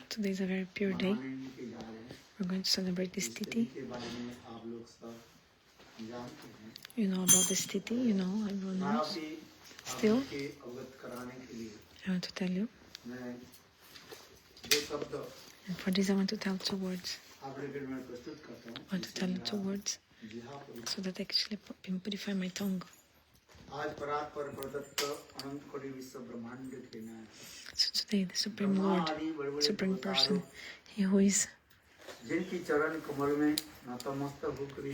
Today is a very pure day. We're going to celebrate this Tithi. You know about this Tithi, you know, everyone knows. Still, I want to tell you. And for this I want to tell 2 words. I want to tell you 2 words so that I actually purify my tongue. So today the Supreme Lord, Supreme Person, He who is,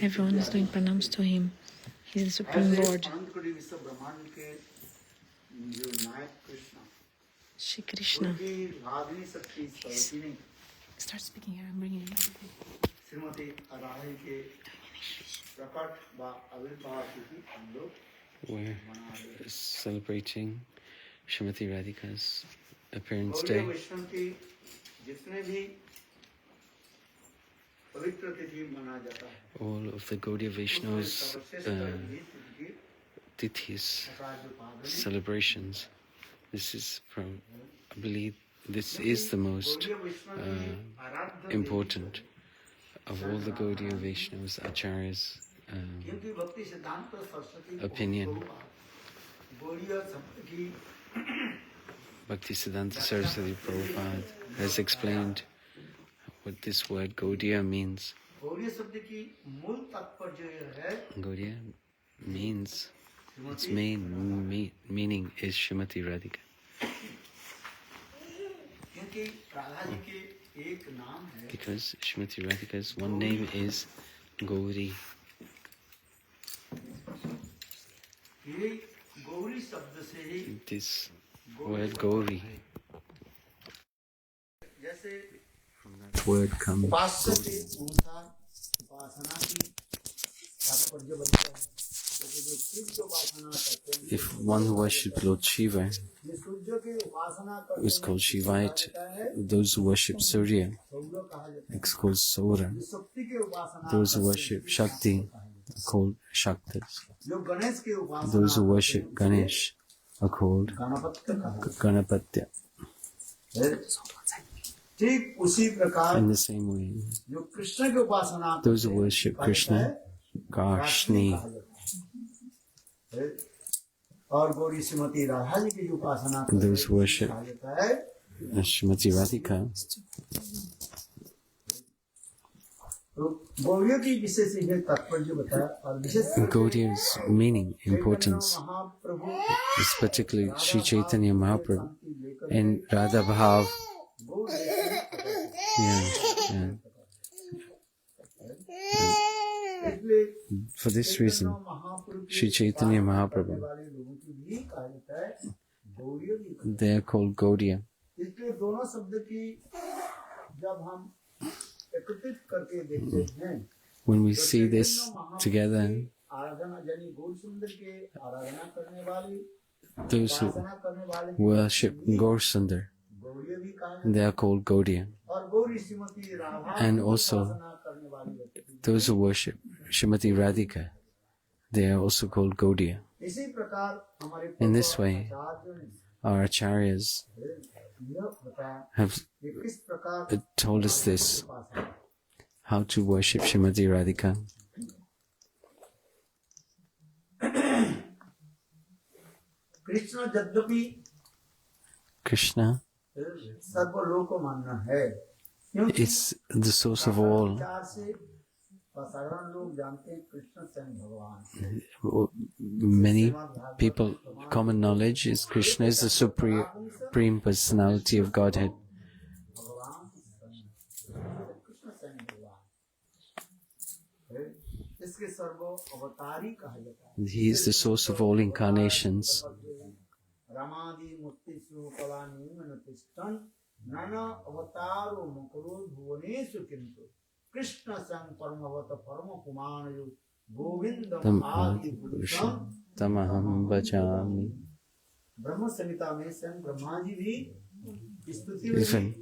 everyone is doing pranams to Him. He is the Supreme Lord. Shri Krishna. Start speaking here, I'm bringing it. We're celebrating Srimati Radhika's appearance day. All of the Gaudiya Vaishnavas' Tithis, celebrations. This is from, I believe, this is the most important of all the Gaudiya Vaishnavas, Acharyas' opinion. Bhaktisiddhanta Saraswati Prabhupada has explained what this word Gaudiya means. Gaudiya means, its main meaning is Srimati Radhika. Because Srimati Radhika's one name is Gauri. This word Gauri, from that word comes Gauri. If one worships Lord Shiva, it's called Shivite. Those who worship Surya, it's called Saura. Those who worship Shakti are called Shaktas. Those who worship Ganesh are called Ganapatya. In the same way, those who worship Krishna, Karshni. Those who worship Srimati Radhika, Gaudiya's meaning, importance is particularly Sri Chaitanya Mahaprabhu and Radha Bhav. For this reason, Sri Chaitanya Mahaprabhu, they are called Gaudiya. When we see this together, those who worship Gaur-Sundar, they are called Gaudiya. And also, those who worship Srimati Radhika, they are also called Gaudiya. In this way, our acharyas have told us this, how to worship Srimati Radhika. Krishna is the source of all. Many people, common knowledge is Krishna is the supreme personality of Godhead. He is the source of all incarnations. Tamaham bhajami. Even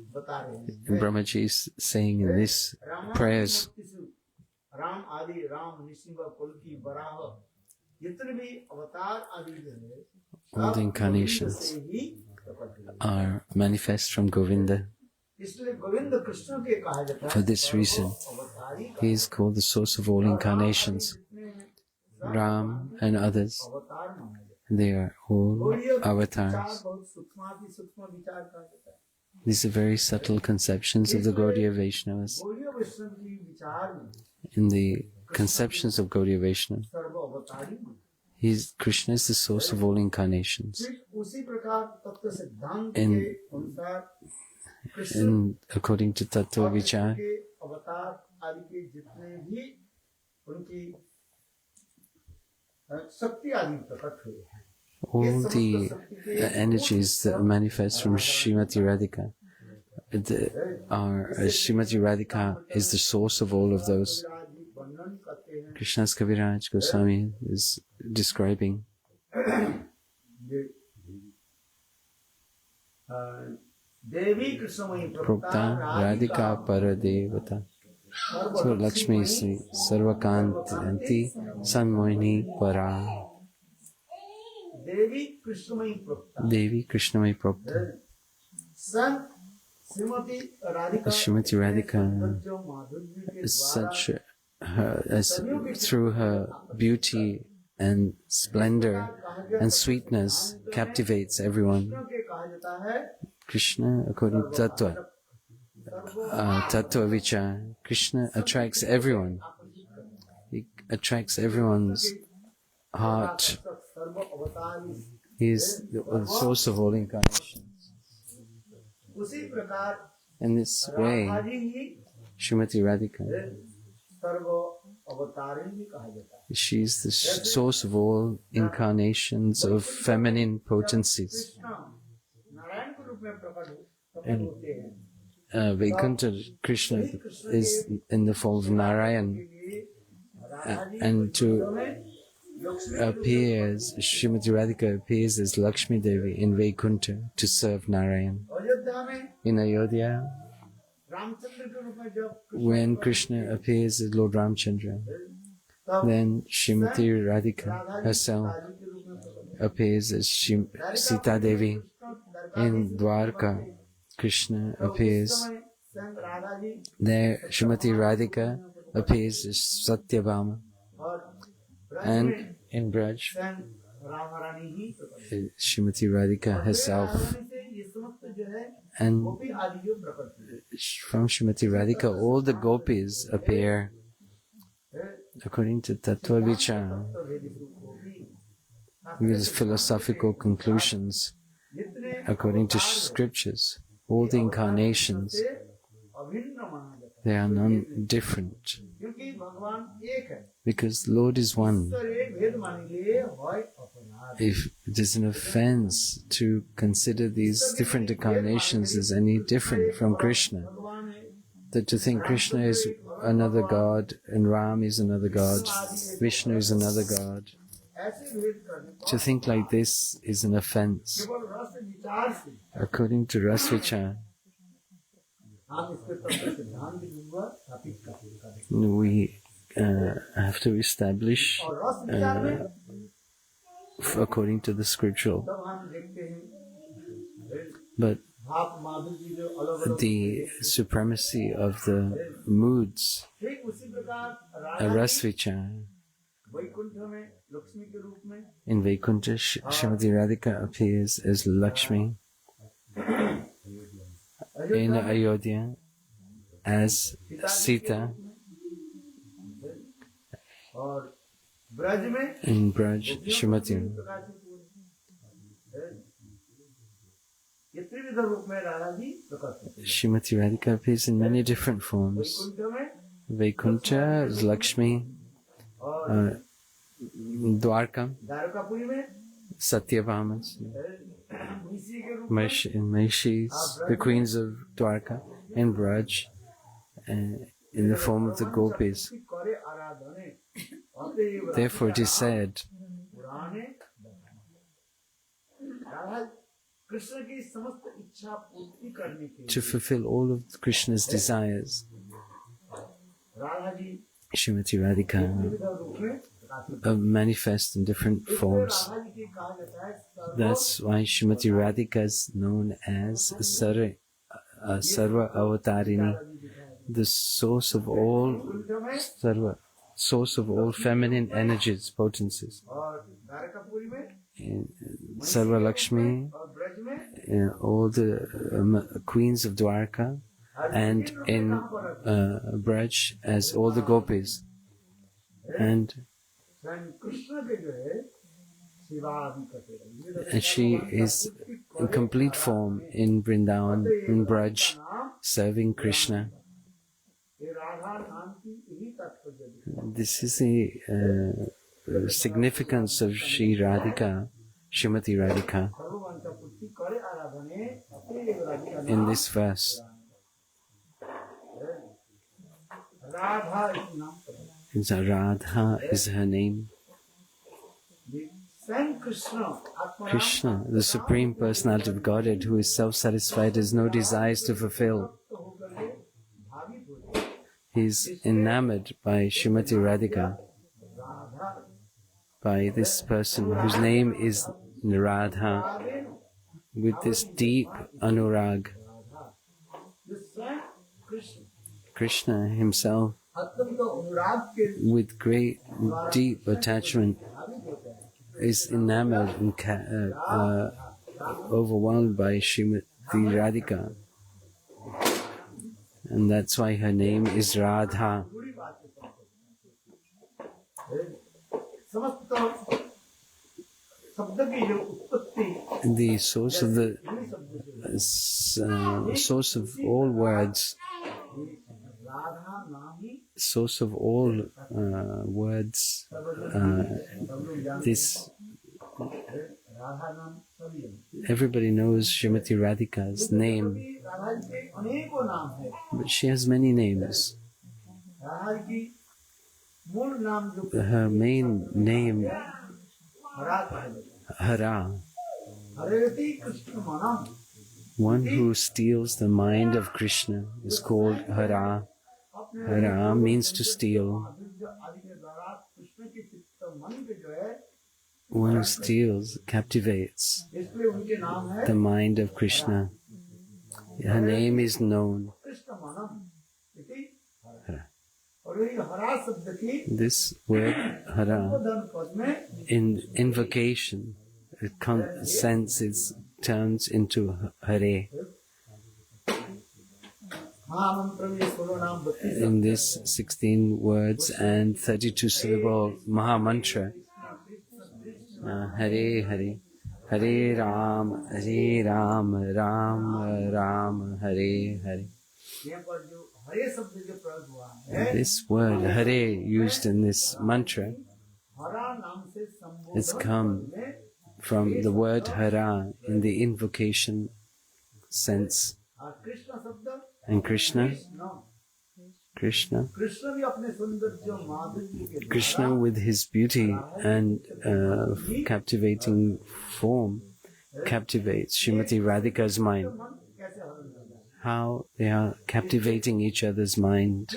Brahmaji is saying in these prayers, all the incarnations are manifest from Govinda. For this reason, he is called the source of all incarnations. Ram and others, they are all avatars. These are very subtle conceptions of the Gaudiya Vaishnavas. In the conceptions of Gaudiya Vaishnava, Krishna is the source of all incarnations. According to Tattva Vichar, all the energies that manifest from Srimati Radhika Srimati Radhika is the source of all of those. Krishna's Kaviraj Goswami is describing Prokta Radhika Paradevata So Lakshmi Sri Sarvakanti Sanmohini Para Devi Krishnamai Prokta Srimati Radhika is such as through her beauty and splendor and sweetness captivates everyone. Krishna, according to Tattva Vichar, Krishna attracts everyone. He attracts everyone's heart. He is the source of all incarnations. In this way, Srimati Radhika, she is the source of all incarnations of feminine potencies. And Vaikuntha, Krishna is in the form of Narayan, and to appear as Srimati Radhika appears as Lakshmi Devi in Vaikuntha to serve Narayan. In Ayodhya, when Krishna appears as Lord Ramchandra, then Srimati Radhika herself appears as Sita Devi. In Dwarka, Krishna appears. There, Srimati Radhika appears as Satyabhama. And in Braj, Srimati Radhika herself. And from Srimati Radhika, all the gopis appear. According to Tattva Vichar, with philosophical conclusions, according to scriptures, all the incarnations, they are non-different. Because the Lord is one. If it is an offense to consider these different incarnations as any different from Krishna, that to think Krishna is another god and Ram is another god, Vishnu is another god, to think like this is an offense. According to Ras Vichar, we have to establish according to the scriptural. But the supremacy of the moods, Ras Vichar, in Vaikuntha, Srimati Radhika appears as Lakshmi. In Ayodhya, as Sita. In Braj, Srimati. Srimati Radhika appears in many different forms. Vaikuntha is Lakshmi. Dwarka, Satyabhamas, in Maishis, the queens of Dwarka, and Braj, in the form of the gopis. Therefore it is said, to fulfill all of Krishna's desires, Srimati Radhika manifest in different forms. That's why Srimati Radhika is known as Sarva Avatarini, the source of all Sarva, source of all feminine energies, potencies. In Sarva Lakshmi, all the queens of Dwarka, and in Braj as all the gopis. And she is in complete form in Vrindavan, in Braj, serving Krishna. This is the significance of Shri Radhika, Srimati Radhika, in this verse. Radha is her name. Krishna, the Supreme Personality of Godhead, who is self-satisfied, has no desires to fulfill. He is enamored by Srimati Radhika, by this person whose name is Radha, with this deep anurag. Krishna himself, with great deep attachment, is enamored and overwhelmed by Srimati Radhika. And that's why her name is Radha. The source of the source of all words, source of all words, this everybody knows Srimati Radhika's name, but she has many names. Her main name, Hara, one who steals the mind of Krishna, is called Hara. Hara means to steal. One who steals, captivates the mind of Krishna. Her name is known. Hara. This word Hara, in invocation, it turns into Hare. In this 16 words and 32 syllable Mahamantra, Hare Hare, Hare Ram, Ram Ram, Hare Hare. This word Hare used in this mantra has come from the word Hara in the invocation sense. And Krishna with his beauty and captivating form captivates Srimati Radhika's mind. How they are captivating each other's mind.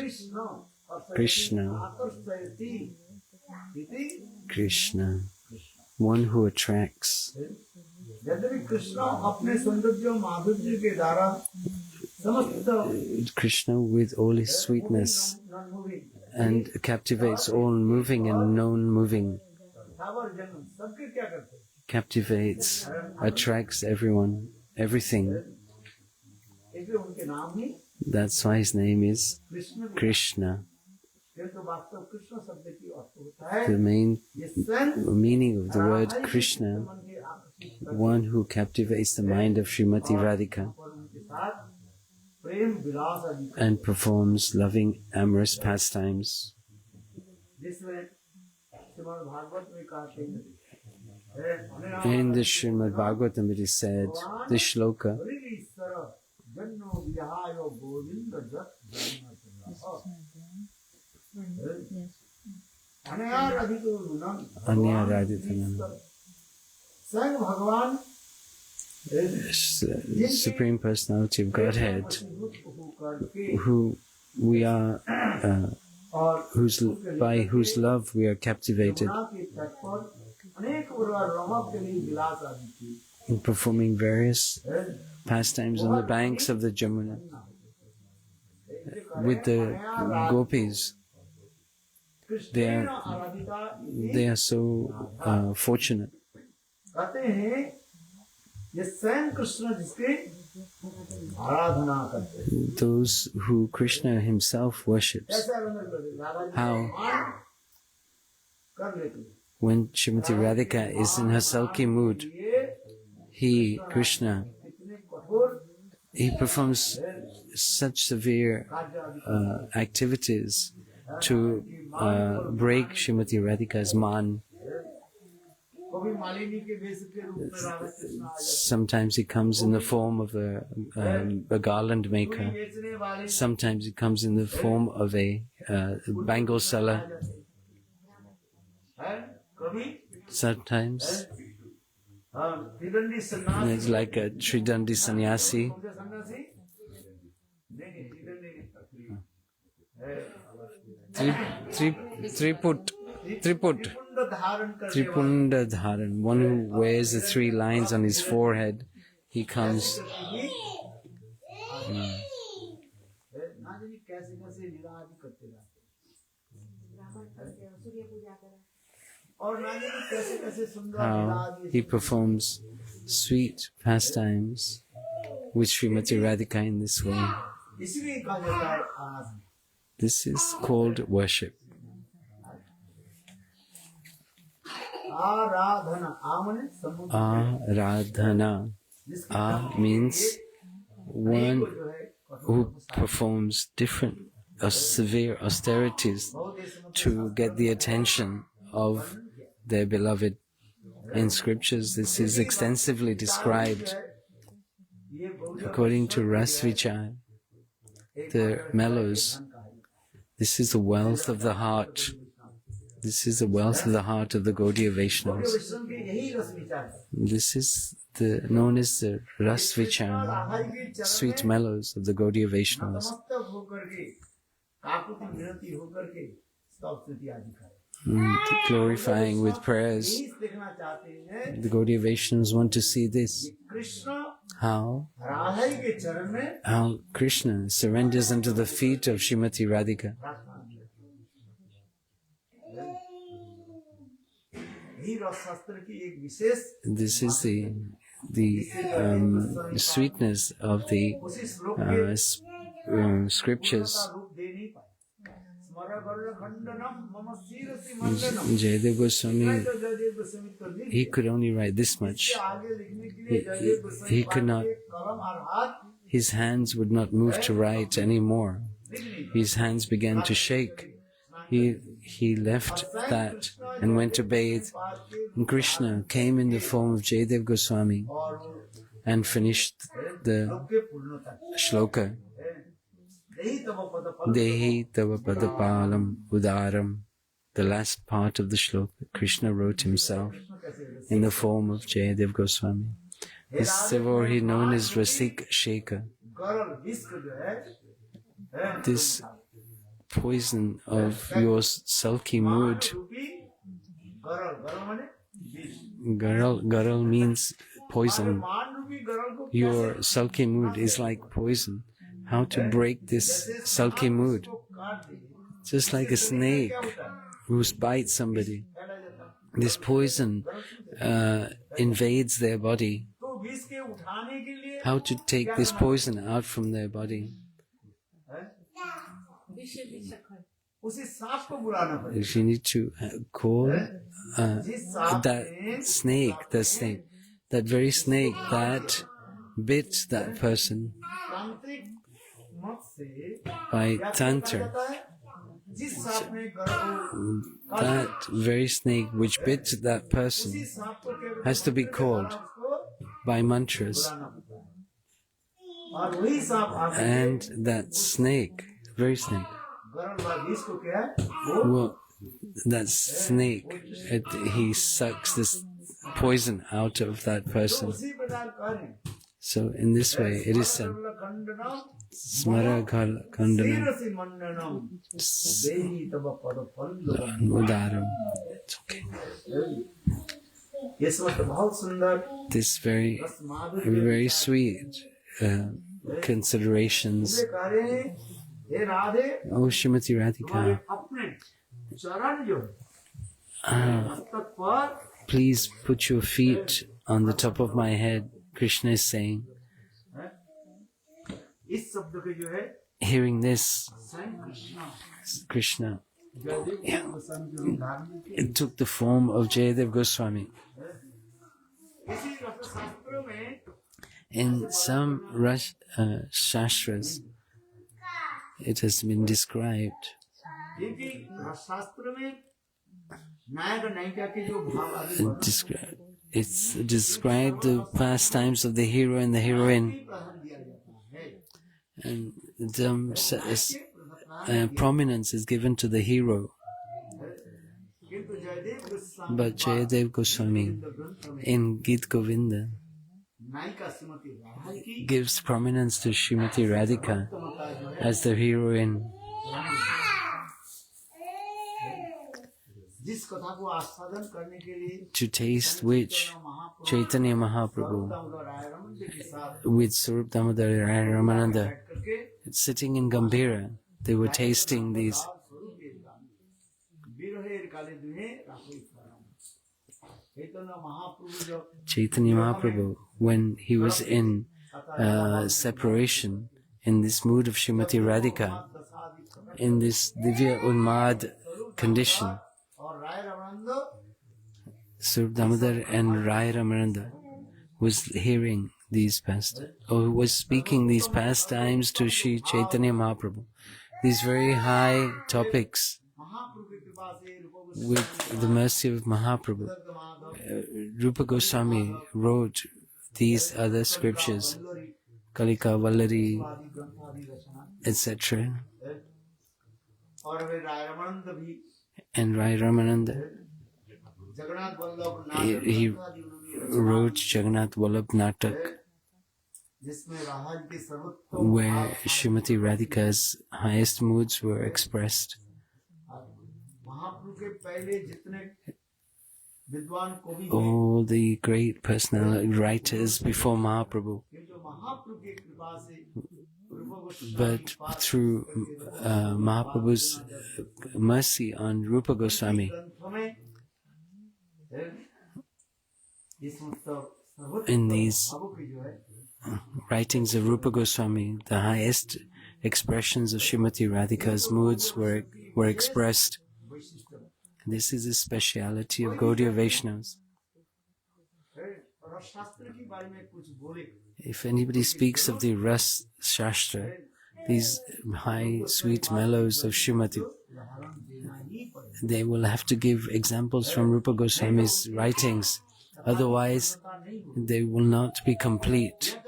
Krishna, one who attracts. Krishna with all his sweetness and captivates all moving and non-moving. Captivates, attracts everyone, everything. That's why his name is Krishna. The main meaning of the word Krishna, one who captivates the mind of Srimati Radhika and performs loving amorous pastimes. In the Srimad Bhagavatam it is said, this shloka, Supreme Personality of Godhead, who we are by whose love we are captivated, in performing various pastimes on the banks of the Jamuna with the gopis. They are so fortunate. Those who Krishna himself worships. How? When Srimati Radhika is in her sulky mood, Krishna, he performs such severe activities to break Srimati Radhika's man. Sometimes he comes in the form of a garland maker. Sometimes he comes in the form of a bangle seller. Sometimes it's like a Tridandi sannyasi. Tripunda Dharan, one who wears the 3 lines on his forehead. He comes. How he performs sweet pastimes with Srimati Radhika in this way. This is called worship. Aradhana. Means one who performs different severe austerities to get the attention of their beloved. In scriptures, this is extensively described. According to Rasvichar, the mellows, this is the wealth of the heart. This is the wealth of the heart of the Gaudiya Vaishnavas. This is known as the Rasvichar, sweet mellows of the Gaudiya Vaishnavas. Glorifying with prayers. The Gaudiya Vaishnavas want to see this. How Krishna surrenders unto the feet of Srimati Radhika. This is the sweetness of the scriptures. Jayadev Goswami, he could only write this much. He could not, his hands would not move to write anymore. His hands began to shake. He left that and went to bathe. And Krishna came in the form of Jayadev Goswami and finished the shloka. Dehi tava padapalam udaram. The last part of the shloka, Krishna wrote himself in the form of Jayadev Goswami. Therefore he is known as Rasik Shekhar. This poison of your sulky mood. Garal means poison. Your sulky mood is like poison. How to break this sulky mood? Just like a snake who bites somebody. This poison invades their body. How to take this poison out from their body? You need to call that snake, that very snake that bit that person by tantra. That very snake which bit that person has to be called by mantras. And that snake, very snake, well, that snake, he sucks this poison out of that person. So in this way it is said, Smara Khandana Udaram. It's okay. This very sweet considerations. Oh, Srimati Radhika, please put your feet on the top of my head, Krishna is saying. Hearing this, Krishna, it took the form of Jayadev Goswami. In some Shastras, it has been described. It's described the pastimes of the hero and the heroine, and prominence is given to the hero. But Jayadev Goswami in Gita Govinda gives prominence to Srimati Radhika as the heroine. To taste which Chaitanya Mahaprabhu with Swarup Damodar Ramananda sitting in Gambhira, they were tasting these. Chaitanya Mahaprabhu, when he was in separation, in this mood of Srimati Radhika, in this Divya Unmad condition, Swarup Damodar and Rai Ramananda was hearing these was speaking these pastimes to Sri Chaitanya Mahaprabhu. These very high topics with the mercy of Mahaprabhu. Rupa Goswami wrote these other scriptures, Kalika, Vallari, etc. And Rai Ramananda, he wrote Jagannath Vallabh Natak, where Srimati Radhika's highest moods were expressed. All the great personality writers before Mahaprabhu, but through Mahaprabhu's mercy on Rupa Goswami, in these writings of Rupa Goswami, the highest expressions of Srimati Radhika's moods were expressed. This is a speciality of Gaudiya Vaishnavas. If anybody speaks of the Ras Shastra, these high sweet mellows of Srimati, they will have to give examples from Rupa Goswami's writings. Otherwise, they will not be complete.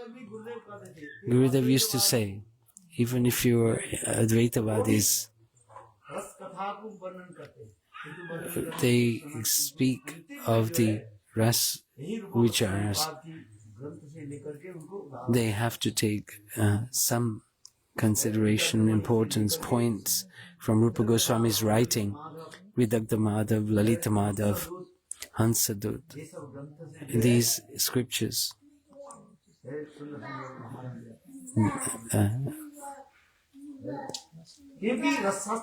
Gurudev used to say, even if you are Advaitavadis, they speak of the ras vicharas. They have to take some consideration, importance, points from Rupa Goswami's writing, Vidagdha Madhav, Lalita Madhav, Hansadut, these scriptures.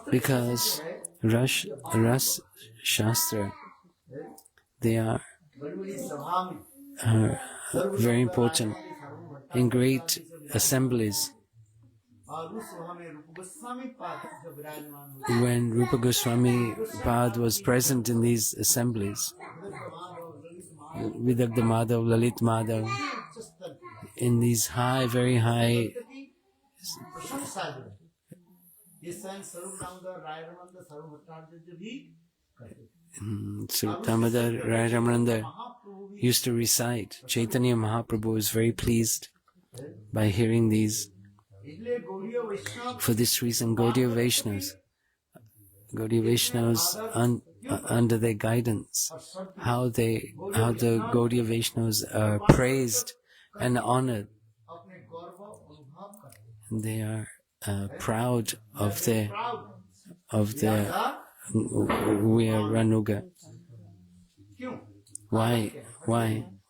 Because Ras Shastra, they are very important in great assemblies. When Rupa Goswami Pad was present in these assemblies, Vidagdha Madhav, Lalit Madhav, in these high, very high Swarup Damodar, Rai Ramananda used to recite. Chaitanya Mahaprabhu was very pleased by hearing these. For this reason, Gaudiya Vaishnavas under their guidance, how the Gaudiya Vaishnavas are praised and honored. they are proud of their Ranuga. Why?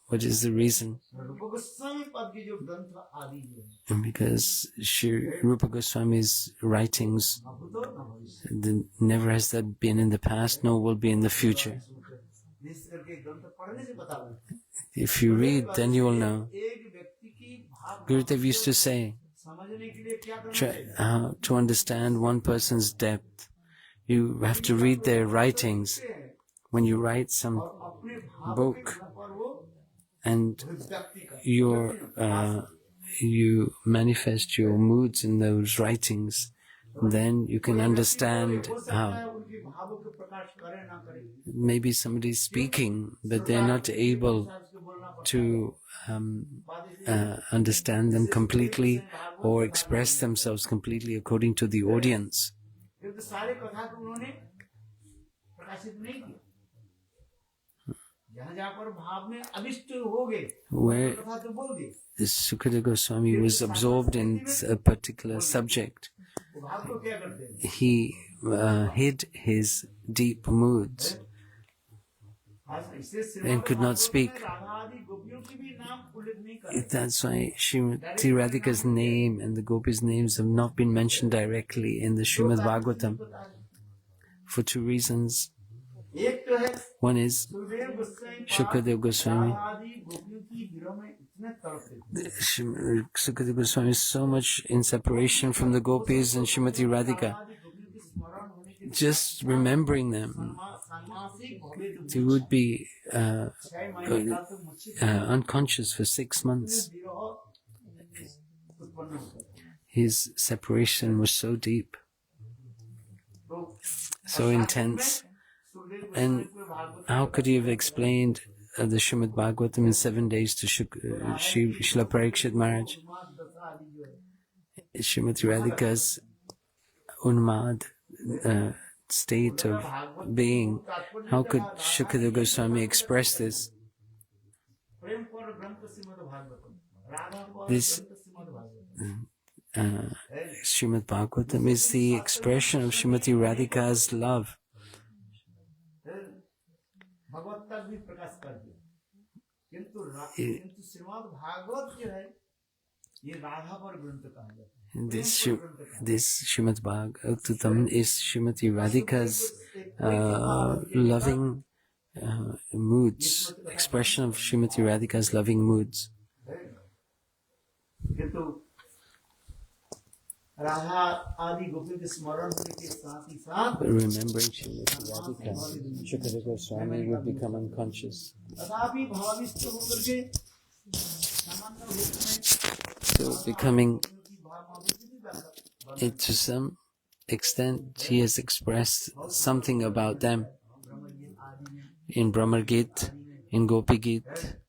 What is the reason? Because Rupa Goswami's writings, never has that been in the past, nor will be in the future. If you read, then you will know. Gurudev used to say, to understand one person's depth, you have to read their writings. When you write some book and you manifest your moods in those writings, then you can understand how. Maybe somebody is speaking, but they're not able to understand them completely or express themselves completely according to the audience. Where Sukadeva Goswami was absorbed in a particular subject, he hid his deep moods and could not speak. That's why Srimati Radhika's name and the Gopis' names have not been mentioned directly in the Srimad Bhagavatam for two reasons. One is Shukadeva Goswami. Shukadeva Goswami is so much in separation from the Gopis and Srimati Radhika. Just remembering them, he would be unconscious for 6 months. His separation was so deep, so intense. And how could he have explained the Srimad Bhagavatam in 7 days to Srila Parikshit Maharaj? Srimati Radhika's unmad state of being. How could Shukadeva Goswami express this? This Srimad Bhagavatam is the expression of Srimati Radhika's love. This Srimad Bhagavatam is Srimati Radhika's loving moods, expression of Srimati Radhika's loving moods. Remembering Srimati Radhika, Shukadeva Goswami would become unconscious. So becoming, to some extent, he has expressed something about them in Brahmar Git, in Gopi Git,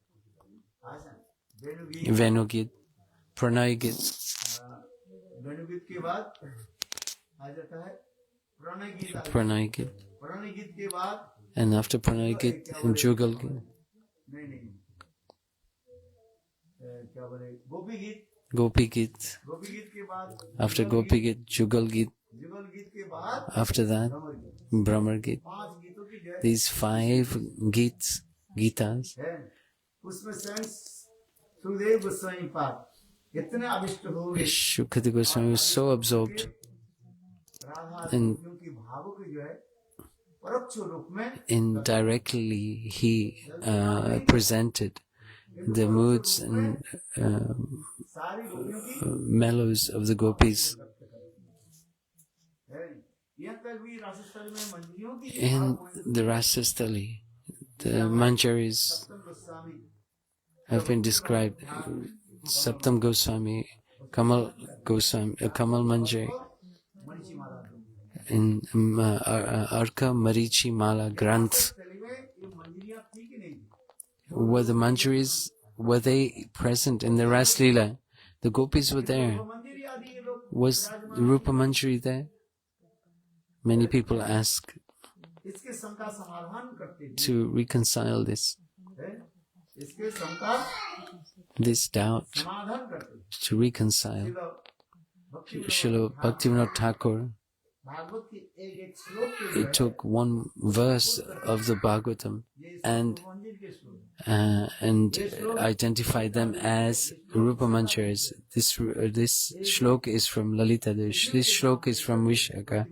Venu Git, Pranay Git. Pranay Git. And after Pranay Git, Jugal Git. Gopi Git. After Gopi Git, Jugal Git. After that, Brahmar Git. These 5 Gitas. Shukadeva Goswami was so absorbed, and indirectly he presented the moods and mellows of the gopis. In the Rasastali, the Manjaris have been described. Saptam Goswami, Kamal Manjari, in Arka Marichi Mala Granth. Were the Manjaris, were they present in the Ras Leela? The gopis were there. Was Rupa Manjari there? Many people ask to reconcile this doubt, to reconcile. Srila Bhaktivinoda Thakur, he took one verse of the Bhagavatam and identified them as Rupa Manchars. This shlok is from Lalita, this shlok is from Vishaka,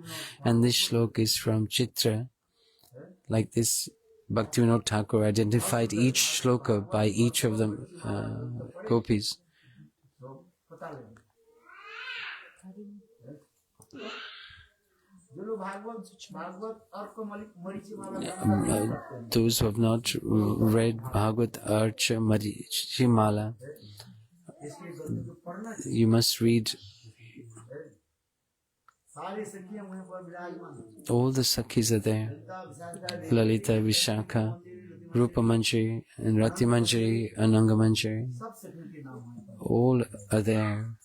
and this shlok is from Chitra. Like this, Bhaktivinoda Thakur identified each shloka by each of the gopis. Those who have not read Bhagavad Archa Marichimala, you must read. All the Sakhis are there. Lalita, Vishakha, Rupa Manjari, and Rati Manjari, Ananga Manjari. All are there.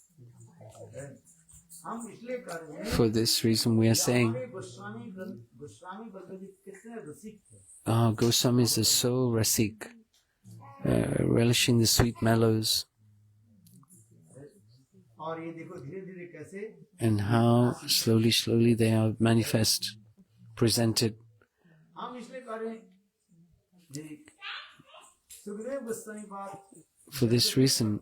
For this reason we are saying, Goswamis are so rasik, relishing the sweet mellows, and how slowly they are manifest, presented. For this reason,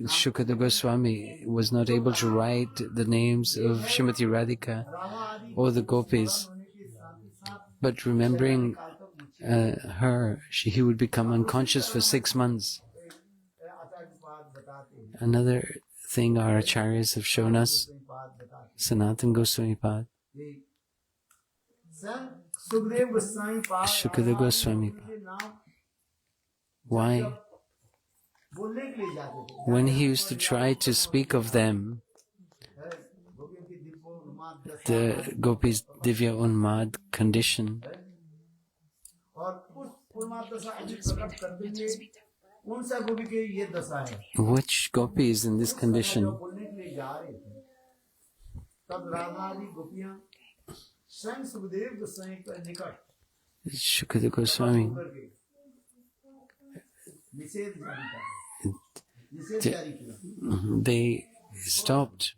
Shukadeva Goswami was not able to write the names of Srimati Radhika or the gopis, but remembering her, he would become unconscious for 6 months. Another thing our acharyas have shown us, Sanatana Goswami Pad, Shukadeva Goswami Pad. Why? When he used to try to speak of them, the gopis' divya unmad condition, which gopi is in this condition? Shukadeva Goswami. They stopped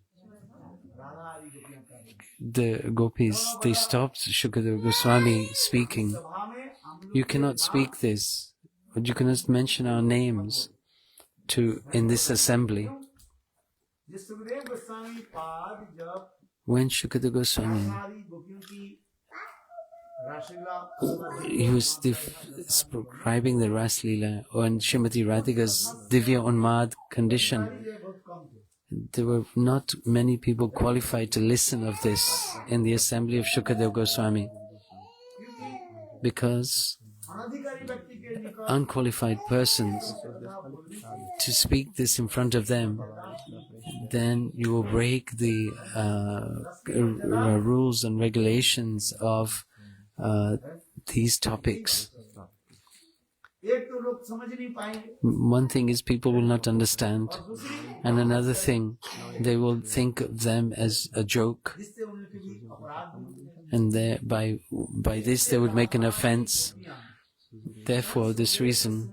the gopis, they stopped Shukadeva Goswami speaking. You cannot speak this, but you cannot mention our names in this assembly. When Shukadeva Goswami, he was describing the Ras Leela on Srimati Radhika's Divya Unmad condition. There were not many people qualified to listen of this in the assembly of Shukadeva Goswami, because unqualified persons, to speak this in front of them, then you will break the rules and regulations of these topics. One thing is people will not understand, and another thing, they will think of them as a joke, and by this they would make an offense. Therefore, this reason,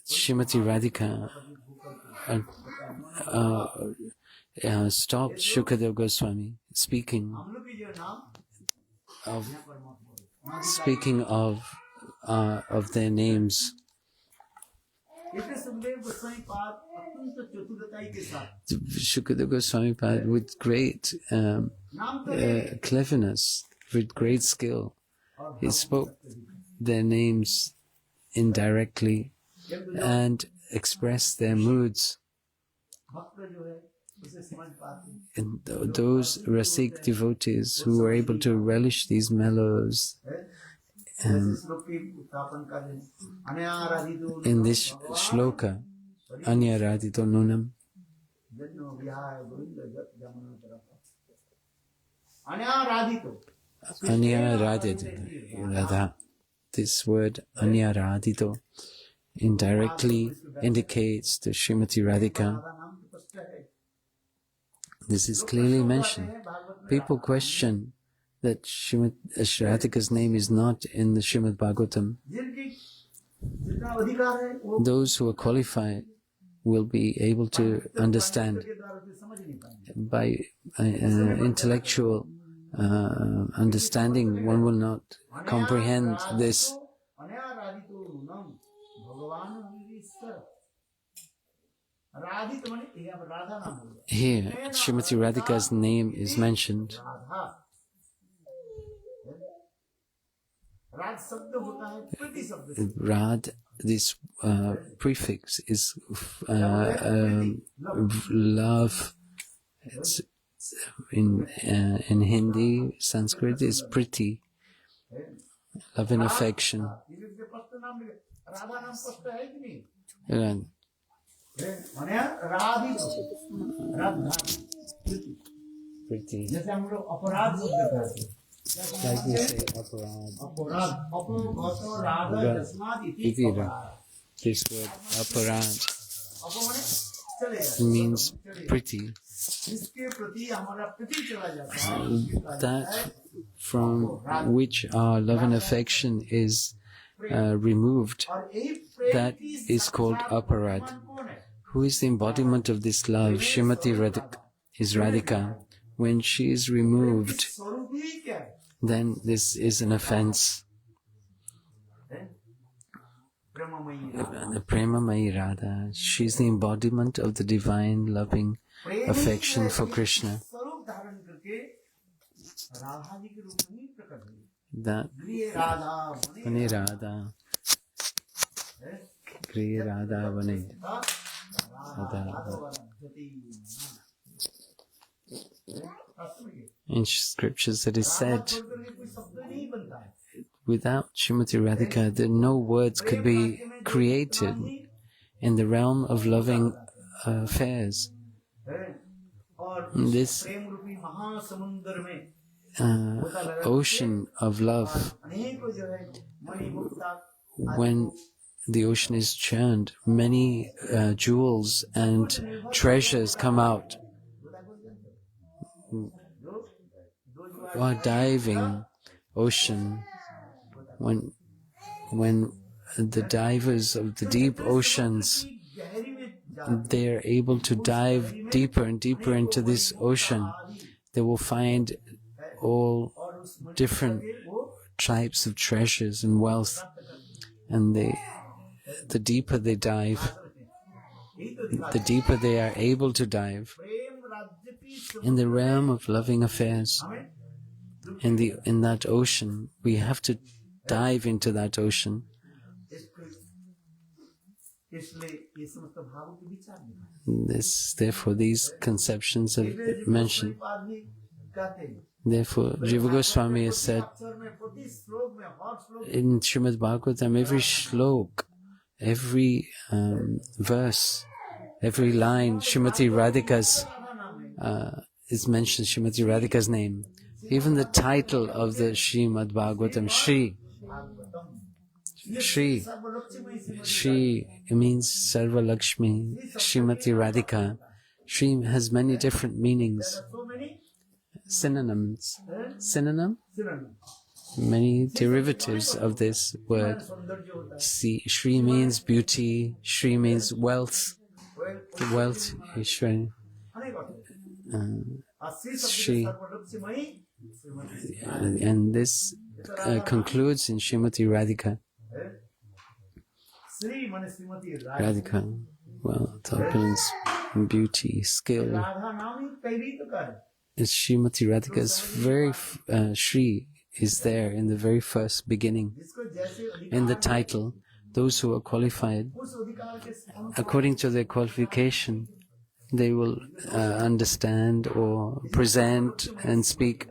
Srimati Radhika stopped Shukadeva Goswami speaking of their names. Shukadeva Goswami Pad, with great cleverness, with great skill, he spoke their names indirectly and expressed their moods. And those Rasik devotees who were able to relish these mellows, in this shloka, Anya Radhito Nunam, Anya Radhito, Radha. This word Anya Radhito indirectly indicates the Srimati Radhika. This is clearly mentioned. People question that Radhika's name is not in the Srimad Bhagavatam. Those who are qualified will be able to understand. By intellectual understanding, one will not comprehend this. Here, Srimati Radhika's name is mentioned. Rad, this prefix is love. It's in Hindi, Sanskrit is priti, love and affection. Priti. Like we say aparad. This word aparad means pretty. That from which our love and affection is removed, that is called aparad. Who is the embodiment of this love? Srimati Radhika is Radhika. When she is removed, then this is an offense. The Premamayi Radha, she is the embodiment of the divine loving affection for Krishna. That Vane Radha, Griya Radha Vane. In scriptures it is said, without Srimati Radhika, no words could be created in the realm of loving affairs. This ocean of love, when the ocean is churned, many jewels and treasures come out. While diving ocean, when the divers of the deep oceans, they are able to dive deeper and deeper into this ocean, they will find all different types of treasures and wealth. And the deeper they dive, the deeper they are able to dive in the realm of loving affairs. In that ocean, we have to dive into that ocean. Therefore, these conceptions are mentioned. Therefore, Jiva Goswami has said in Srimad Bhagavatam, every shlok, every verse, every line, Srimati Radhika's is mentioned, Srimati Radhika's name. Even the title of the Srimad Bhagavatam, Shri. Shri means Sarva Lakshmi, Srimati Radhika. Shri has many different meanings. Synonyms. Synonym? Many derivatives of this word. Shri means beauty, Shri means wealth. The wealth is Shri. Shri. And this concludes in Srimati Radhika. Radhika, wealth, opulence, beauty, skill. It's Srimati Radhika's very Shri is there in the very first beginning. In the title, those who are qualified, according to their qualification, they will understand or present and speak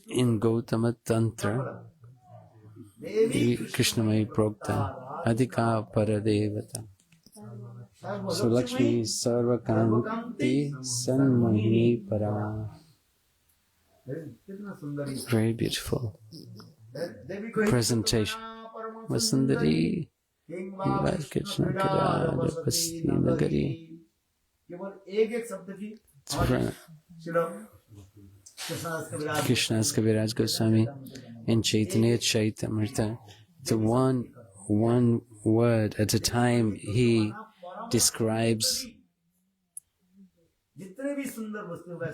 in Gautama Tantra, Krishnamai Prokta, Adhika Paradevata. So Lakshmi Sarvakanti Sanmohini Para. Very beautiful presentation. Vasundari Krishna Kira Pasti Nagari. Krishna's Kaviraj Goswami in Chaitanya Chaitamrita. The one word at a time he describes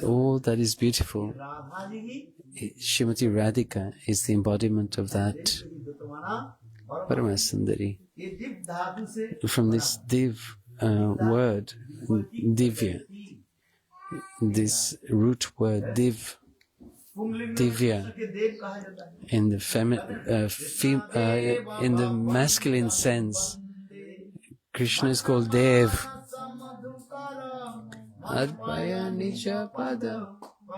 all that is beautiful. Srimati Radhika is the embodiment of that Paramasundari. From this div word, divya, this root word div, divya, in the in the masculine sense, Krishna is called Dev. Advaya Nija Pada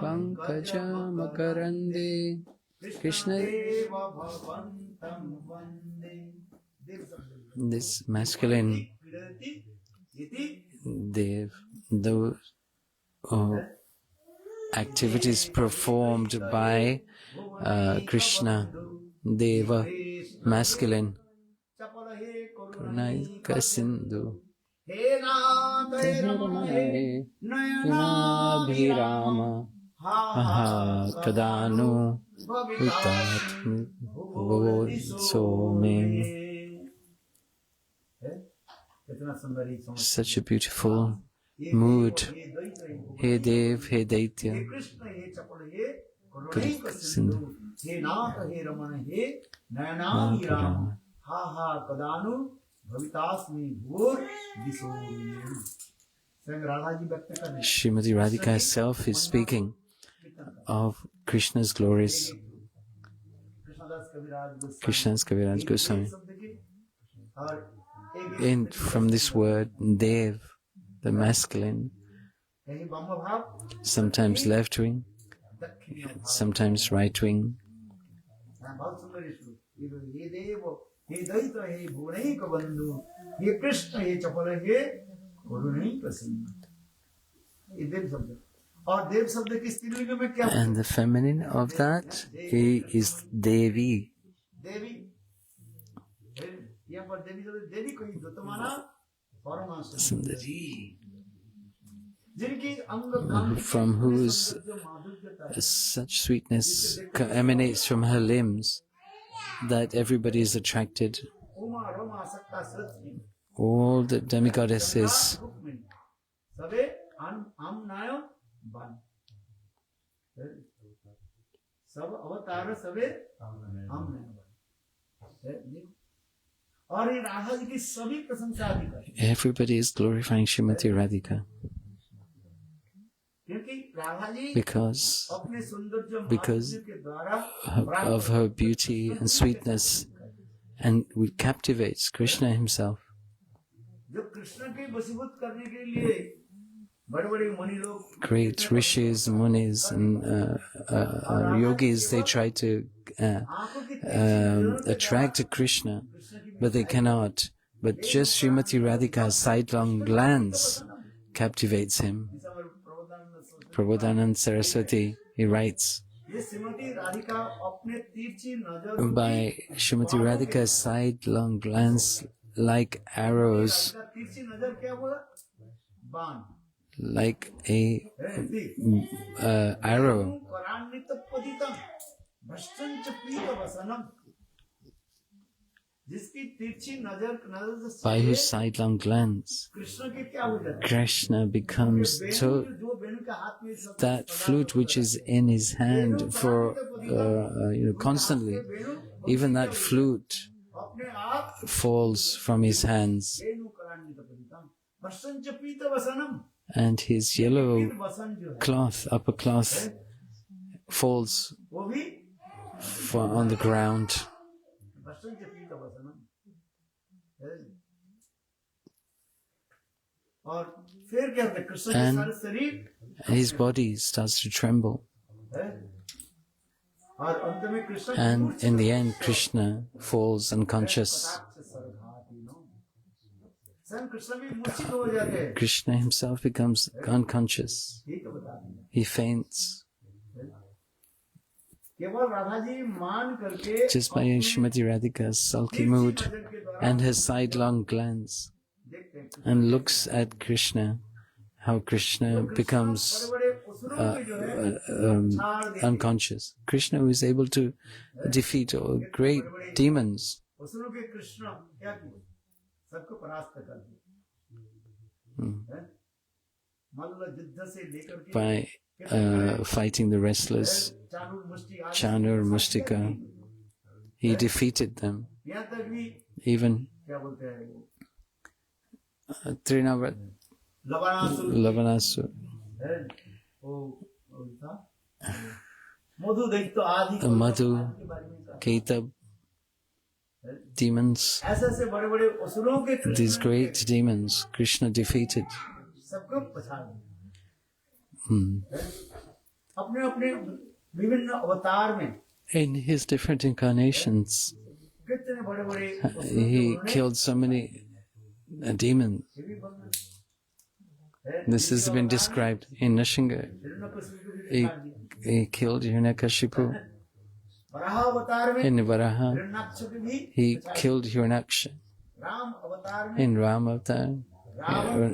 Pankaja Makarande. Krishna, this masculine Dev, the activities performed by Krishna, Deva, masculine. Karnaika Sindhu Nabhirama Kadanu Utat Some. Such a beautiful mood. He Dev, He Daitya, Karnaika Sindhu Nabhirama Srimati Radhika herself is speaking of Krishna's glories. Krishna's Kaviraj Goswami. And from this word, Dev, the masculine, sometimes left wing, sometimes right wing. He Daita, he Bhuvanika Bandhu, he Krishna, he Chapala, he Karunaika Sindhu. Ye Dev Sabda. Aur Dev Sabda ki Stillinga mein kya? And the feminine of that, he is Devi. Devi. Yahan par Devi Sabda, Devi koi dutta mana Paramasa Sundari. From whose such sweetness emanates from her limbs, that everybody is attracted. All the demigoddesses. Everybody is glorifying Srimati Radhika. Because of her beauty and sweetness, and it captivates Krishna himself. Great rishis, munis, and yogis, they try to attract Krishna, but they cannot. But just Srimati Radhika's sidelong glance captivates him. Prabodhanand Saraswati, he writes, by Srimati Radhika's sidelong glance, like arrows, like a arrow, by whose sidelong glance Krishna becomes that flute which is in his hand for constantly. Even that flute falls from his hands, and his yellow cloth, upper cloth, falls on the ground. And his body starts to tremble. And in the end, Krishna falls unconscious. Krishna himself becomes unconscious. He faints. Just by Srimati Radhika's sulky mood and her sidelong glance, and looks at Krishna, how Krishna becomes unconscious. Krishna who is able to defeat all great demons. by fighting the wrestlers, Chanur Mustika. He defeated them. Even Lavanasur, Madhu, Ketab, demons, these great demons, Krishna defeated. In his different incarnations, he killed so many demons. This has been described in Nrsimha. He killed Hiranyakashipu. In Varaha, he killed Hiranyaksha. In Ram Avatar,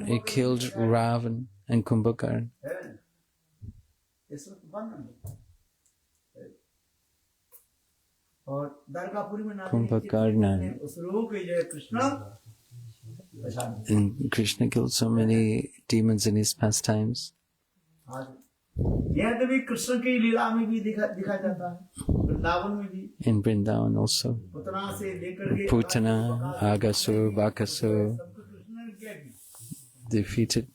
he killed Ravan and Kumbhakarna. And Krishna killed so many demons in his pastimes. In Vrindavan also. Putana, Agasur, Bakasur defeated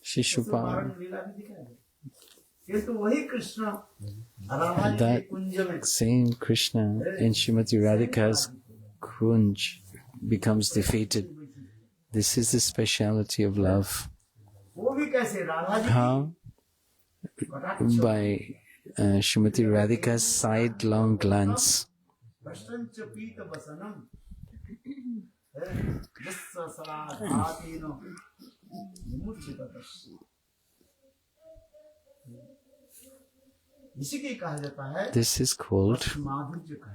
Shishupal. That same Krishna in Srimati Radhika's Kunj becomes defeated. This is the speciality of love. How? By Srimati Radhika's sidelong glance. This is called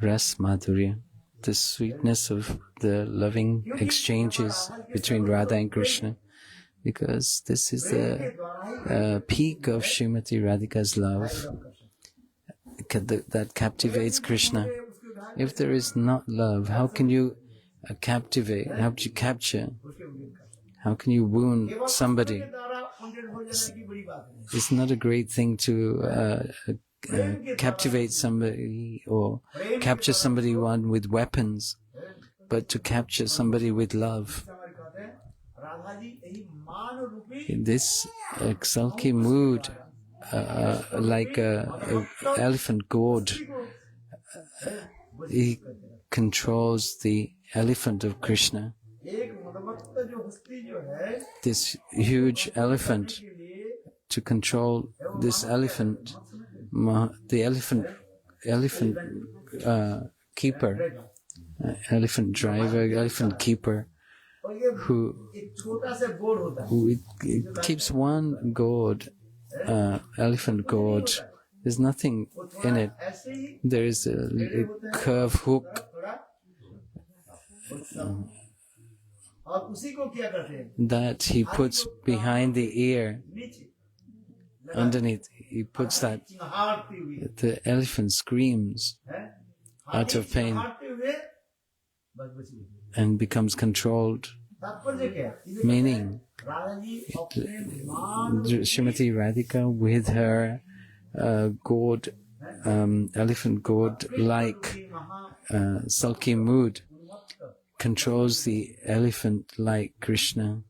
Ras Madhurya, the sweetness of the loving exchanges between Radha and Krishna, because this is the peak of Srimati Radhika's love that captivates Krishna. If there is not love, how can you captivate, how can you capture, how can you wound somebody? It's not a great thing to captivate somebody or capture somebody with weapons, but to capture somebody with love. In this sulky mood, like an elephant gourd, he controls the elephant of Krishna. This huge elephant, to control this elephant, the elephant keeper, elephant driver, elephant keeper, who keeps one gourd, elephant gourd. There's nothing in it. There is a curved hook that he puts behind the ear. Underneath, he puts that. The elephant screams out of pain and becomes controlled. Meaning, Srimati Radhika with her gourd, elephant gourd-like sulky mood controls the elephant like Krishna.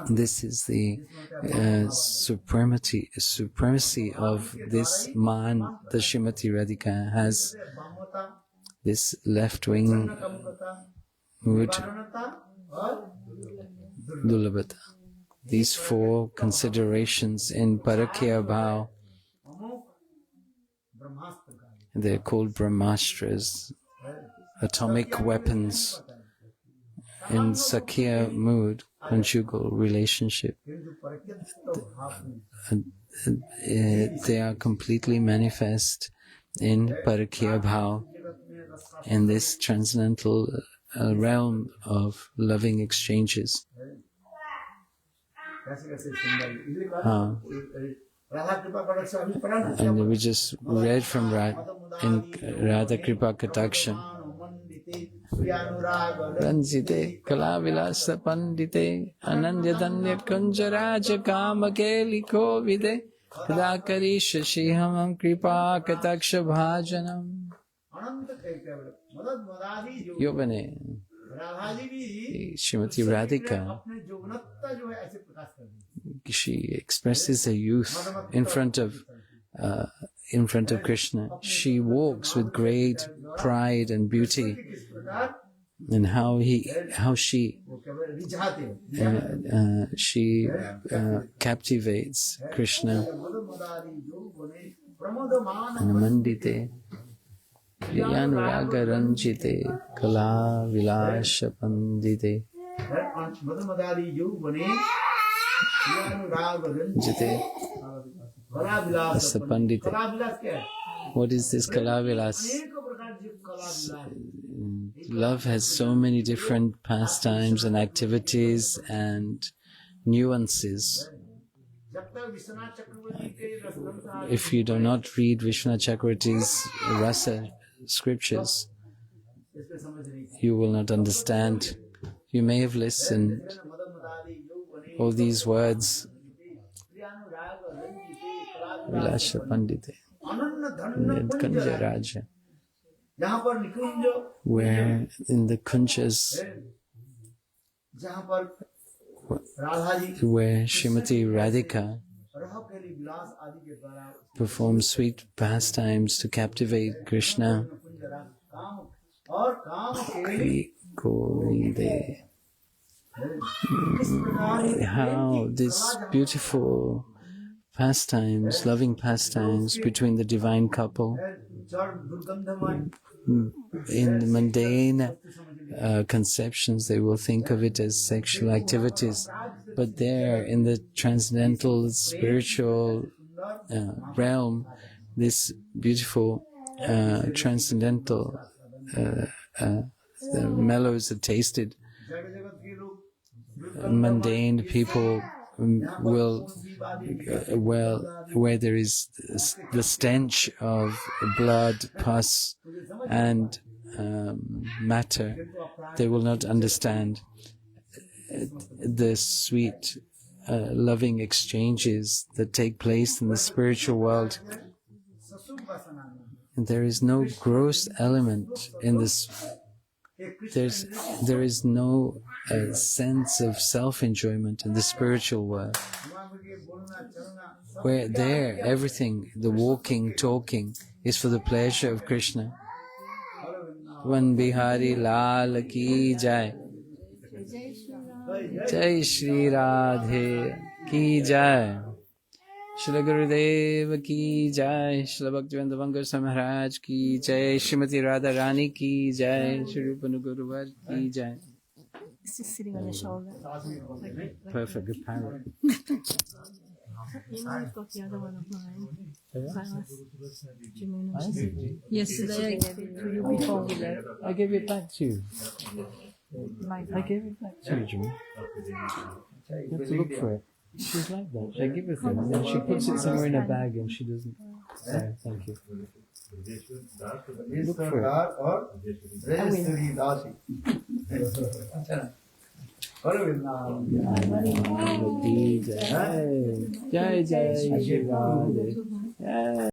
This is the supremacy of this man that Srimati Radhika has. This left-wing mood, Dulabhata. These four considerations in Parakya Bhav, they're called Brahmastras, atomic weapons. In Sakya mood, conjugal relationship, they are completely manifest in Parakya Bhav, in this transcendental realm of loving exchanges. And we just read from in Radha Kripa Kataksha. Ranjite Kalavilasa Pandite Anandya Danya Kunjaraja Kamakeli Kovide Kadakari Shashihamam Kripa Kataksha Bhajanam Yovane Srimati Radhika, she expresses her youth in front of Krishna. She walks with great pride and beauty, and how she captivates Krishna. Anamandite Priyanuraga Ranjite Kala Vilasha Pandite Jite Pandite. What is this Kalavilas? Love has so many different pastimes and activities and nuances. If you do not read Vishwanath Chakravarti's Rasa scriptures, you will not understand. You may have listened all these words. Vilasha Pandite, Kunja Raja, where in the Kunjas, where Srimati Radhika performs sweet pastimes to captivate Krishna. How this beautiful pastimes, loving pastimes between the divine couple. In the mundane conceptions, they will think of it as sexual activities, but there, in the transcendental spiritual realm, this beautiful transcendental the mellows are tasted. Mundane people will, where there is the stench of blood, pus, and matter, they will not understand the sweet, loving exchanges that take place in the spiritual world. And there is no gross element in this. There is no sense of self-enjoyment in the spiritual world. Where there, everything, the walking, talking, is for the pleasure of Krishna. Van Bihari Lal ki jai. Jai Shri Radhe ki jai. Shri Gurudev ki jai. Shri Bhaktivinoda Bhangara Maharaj ki jai. Srimati Radha Rani ki jai. Shri Rupa Nugaruvar ki jai. It's just sitting on your shoulder. Perfect, good parrot. You know, I've got the other one of mine. Yesterday I gave it to you before we left. I gave it back to you. I gave it back to you, Jimmy. You have to look for it. She's like that. I give it to her, and then she puts it somewhere in a bag and she doesn't. Sorry, thank you. Look for it. Jai Jai Shri Radhe.